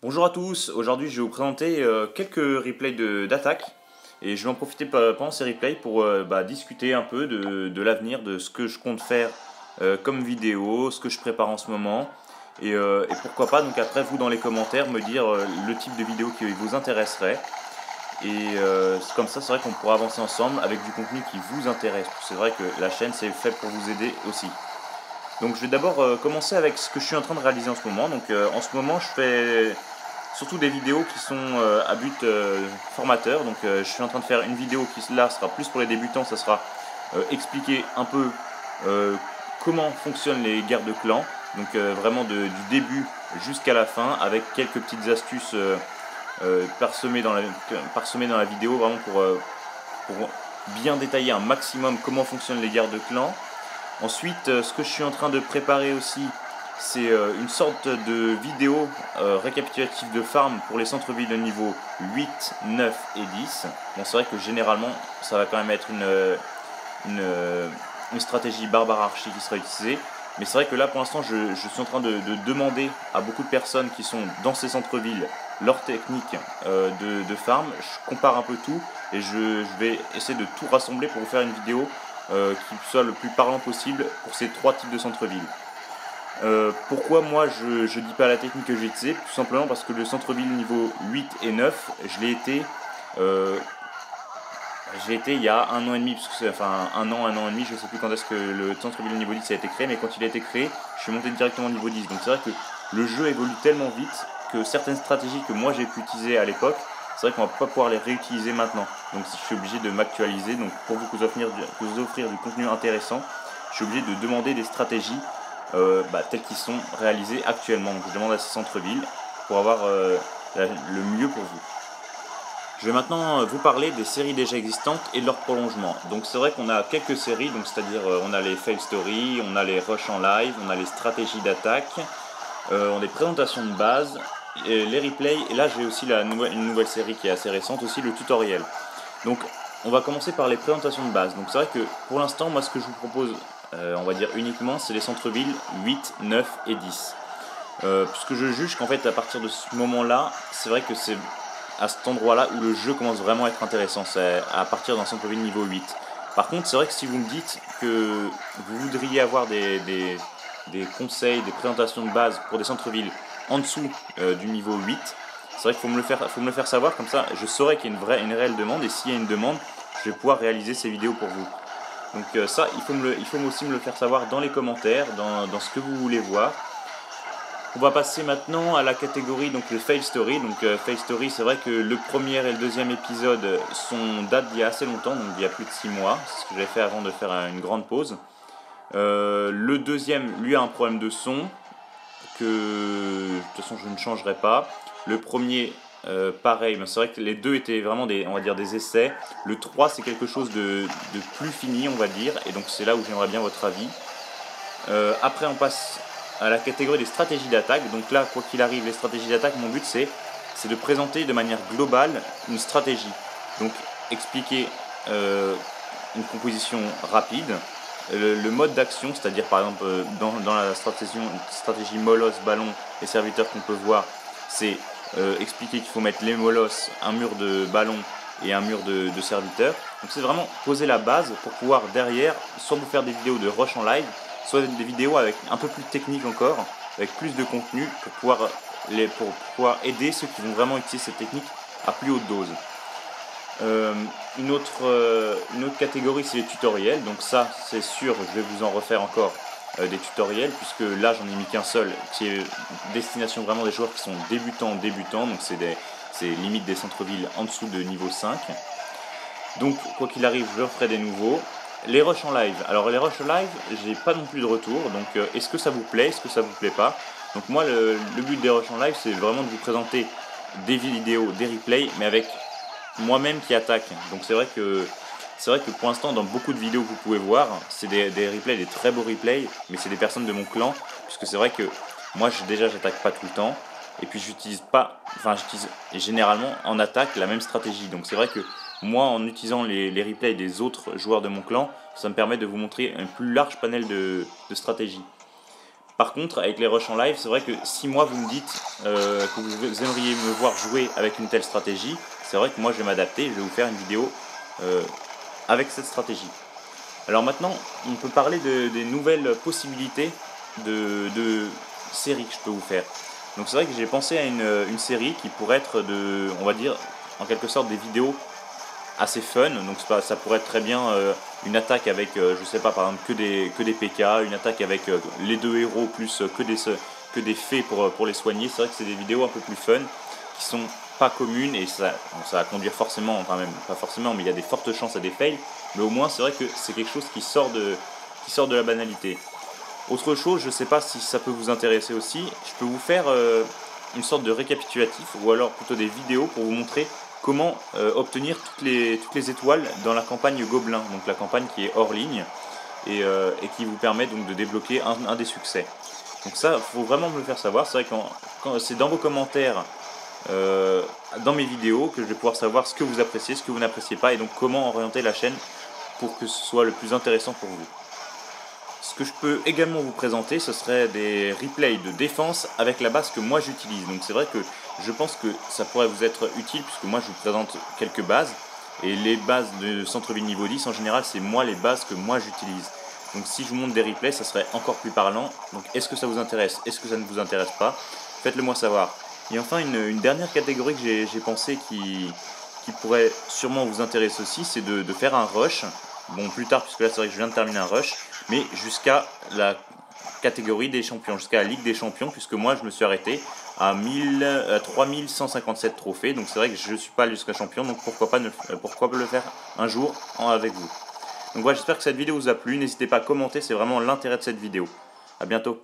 Bonjour à tous, aujourd'hui je vais vous présenter quelques replays d'attaque et je vais en profiter pendant ces replays pour discuter un peu de l'avenir, de ce que je compte faire comme vidéo, ce que je prépare en ce moment et pourquoi pas donc après vous dans les commentaires me dire le type de vidéo qui vous intéresserait et comme ça c'est vrai qu'on pourra avancer ensemble avec du contenu qui vous intéresse. C'est vrai que la chaîne c'est fait pour vous aider aussi. Donc je vais d'abord commencer avec ce que je suis en train de réaliser en ce moment. Donc en ce moment je fais surtout des vidéos qui sont à but formateur. Donc je suis en train de faire une vidéo qui là sera plus pour les débutants, ça sera expliquer un peu euh, comment fonctionnent les guerres de clans. Donc vraiment du début jusqu'à la fin avec quelques petites astuces parsemées dans la vidéo vraiment pour bien détailler un maximum comment fonctionnent les guerres de clans. Ensuite, ce que je suis en train de préparer aussi, c'est une sorte de vidéo récapitulative de farm pour les centres-villes de niveau 8, 9 et 10. Bon, c'est vrai que généralement, ça va quand même être une stratégie barbare archi qui sera utilisée. Mais c'est vrai que là, pour l'instant, je suis en train de demander à beaucoup de personnes qui sont dans ces centres-villes leur technique de farm. Je compare un peu tout et je vais essayer de tout rassembler pour vous faire une vidéo qui soit le plus parlant possible pour ces trois types de centre-ville. Pourquoi moi je dis pas la technique que j'ai utilisée? Tout simplement parce que le centre-ville niveau 8 et 9, euh, j'ai été il y a un an et demi, enfin un an et demi, je sais plus quand est-ce que le centre-ville niveau 10 a été créé, mais quand il a été créé, je suis monté directement au niveau 10. Donc c'est vrai que le jeu évolue tellement vite que certaines stratégies que moi j'ai pu utiliser à l'époque, c'est vrai qu'on va pas pouvoir les réutiliser maintenant. Donc je suis obligé de m'actualiser. Donc pour vous offrir du contenu intéressant, je suis obligé de demander des stratégies telles qu'ils sont réalisées actuellement. Donc je demande à ces centres-villes pour avoir le mieux pour vous. Je vais maintenant vous parler des séries déjà existantes et de leur prolongement. Donc c'est vrai qu'on a quelques séries, donc c'est-à-dire on a les fail story, on a les rush en live, on a les stratégies d'attaque, on a les présentations de base, et les replays, et là j'ai aussi une nouvelle série qui est assez récente, aussi le tutoriel. Donc on va commencer par les présentations de base. Donc c'est vrai que pour l'instant, moi ce que je vous propose, on va dire uniquement, c'est les centres-villes 8, 9 et 10. Puisque je juge qu'en fait à partir de ce moment-là, c'est vrai que c'est à cet endroit-là où le jeu commence vraiment à être intéressant, c'est à partir d'un centre-ville niveau 8. Par contre, c'est vrai que si vous me dites que vous voudriez avoir des conseils, des présentations de base pour des centres-villes en dessous du niveau 8, c'est vrai qu'il faut me le faire savoir, comme ça je saurai qu'il y a une réelle demande, et s'il y a une demande, je vais pouvoir réaliser ces vidéos pour vous. Donc ça, il faut aussi me le faire savoir dans les commentaires, dans ce que vous voulez voir. On va passer maintenant à la catégorie donc le fail story. Donc fail story, c'est vrai que le premier et le deuxième épisode datent d'il y a assez longtemps, donc il y a plus de 6 mois. C'est ce que j'avais fait avant de faire une grande pause. Le deuxième, lui, a un problème de son que de toute façon je ne changerai pas. Le premier, pareil, mais c'est vrai que les deux étaient vraiment on va dire des essais. Le 3 c'est quelque chose de plus fini, on va dire, et donc c'est là où j'aimerais bien votre avis. Après, on passe à la catégorie des stratégies d'attaque. Donc là, quoi qu'il arrive, les stratégies d'attaque, mon but c'est de présenter de manière globale une stratégie. Donc expliquer une composition rapide, le mode d'action, c'est-à-dire par exemple dans la stratégie molosse, ballon et serviteur qu'on peut voir, c'est expliquer qu'il faut mettre les molosses, un mur de ballon et un mur de serviteurs. Donc c'est vraiment poser la base pour pouvoir derrière soit vous faire des vidéos de rush en live, soit des vidéos avec un peu plus de technique encore, avec plus de contenu pour pouvoir aider ceux qui vont vraiment utiliser cette technique à plus haute dose. Une autre catégorie, c'est les tutoriels. Donc ça, c'est sûr, je vais vous en refaire encore des tutoriels, puisque là, j'en ai mis qu'un seul, qui est destination vraiment des joueurs qui sont débutants. Donc c'est limite des centres-villes en dessous de niveau 5. Donc, quoi qu'il arrive, je ferai des nouveaux. Les rushs en live. Alors, les rushs en live, j'ai pas non plus de retour. Donc, est-ce que ça vous plaît? Est-ce que ça vous plaît pas? Donc, moi, le but des rushs en live, c'est vraiment de vous présenter des vidéos, des replays, mais avec moi-même qui attaque. Donc, c'est vrai que pour l'instant, dans beaucoup de vidéos que vous pouvez voir, c'est des replays, des très beaux replays, mais c'est des personnes de mon clan, puisque c'est vrai que moi, j'attaque pas tout le temps. Et puis, j'utilise généralement en attaque la même stratégie. Donc, c'est vrai que moi, en utilisant les replays des autres joueurs de mon clan, ça me permet de vous montrer un plus large panel de stratégies. Par contre, avec les rushs en live, c'est vrai que si moi vous me dites que vous aimeriez me voir jouer avec une telle stratégie, c'est vrai que moi je vais m'adapter et je vais vous faire une vidéo avec cette stratégie. Alors maintenant, on peut parler des nouvelles possibilités de séries que je peux vous faire. Donc c'est vrai que j'ai pensé à une série qui pourrait être on va dire, en quelque sorte des vidéos assez fun. Donc ça pourrait être très bien une attaque avec, je sais pas, par exemple que des PK, une attaque avec les deux héros plus que des fées pour les soigner. C'est vrai que c'est des vidéos un peu plus fun, qui sont pas communes, et ça va conduire forcément, enfin même pas forcément, mais il y a des fortes chances à des fails. Mais au moins c'est vrai que c'est quelque chose qui sort de la banalité. Autre chose, je ne sais pas si ça peut vous intéresser aussi, je peux vous faire une sorte de récapitulatif, ou alors plutôt des vidéos pour vous montrer comment obtenir toutes les étoiles dans la campagne Gobelin, donc la campagne qui est hors ligne, et qui vous permet donc de débloquer un des succès. Donc ça, il faut vraiment me le faire savoir. C'est vrai que quand c'est dans vos commentaires, dans mes vidéos, que je vais pouvoir savoir ce que vous appréciez, ce que vous n'appréciez pas, et donc comment orienter la chaîne pour que ce soit le plus intéressant pour vous. Ce que je peux également vous présenter, ce serait des replays de défense avec la base que moi j'utilise. Donc c'est vrai que je pense que ça pourrait vous être utile, puisque moi je vous présente quelques bases, et les bases de centre-ville niveau 10 en général, c'est moi les bases que moi j'utilise. Donc si je vous montre des replays, ça serait encore plus parlant. Donc est-ce que ça vous intéresse? Est-ce que ça ne vous intéresse pas? Faites-le moi savoir. Et enfin une dernière catégorie que j'ai pensé qui pourrait sûrement vous intéresser aussi, c'est de faire un rush. Bon, plus tard, puisque là c'est vrai que je viens de terminer un rush, mais jusqu'à la catégorie des champions, jusqu'à la Ligue des champions, puisque moi je me suis arrêté à 3157 trophées, donc c'est vrai que je ne suis pas allé jusqu'à champion, donc pourquoi pas le faire un jour avec vous. Donc voilà, j'espère que cette vidéo vous a plu, n'hésitez pas à commenter, c'est vraiment l'intérêt de cette vidéo. A bientôt.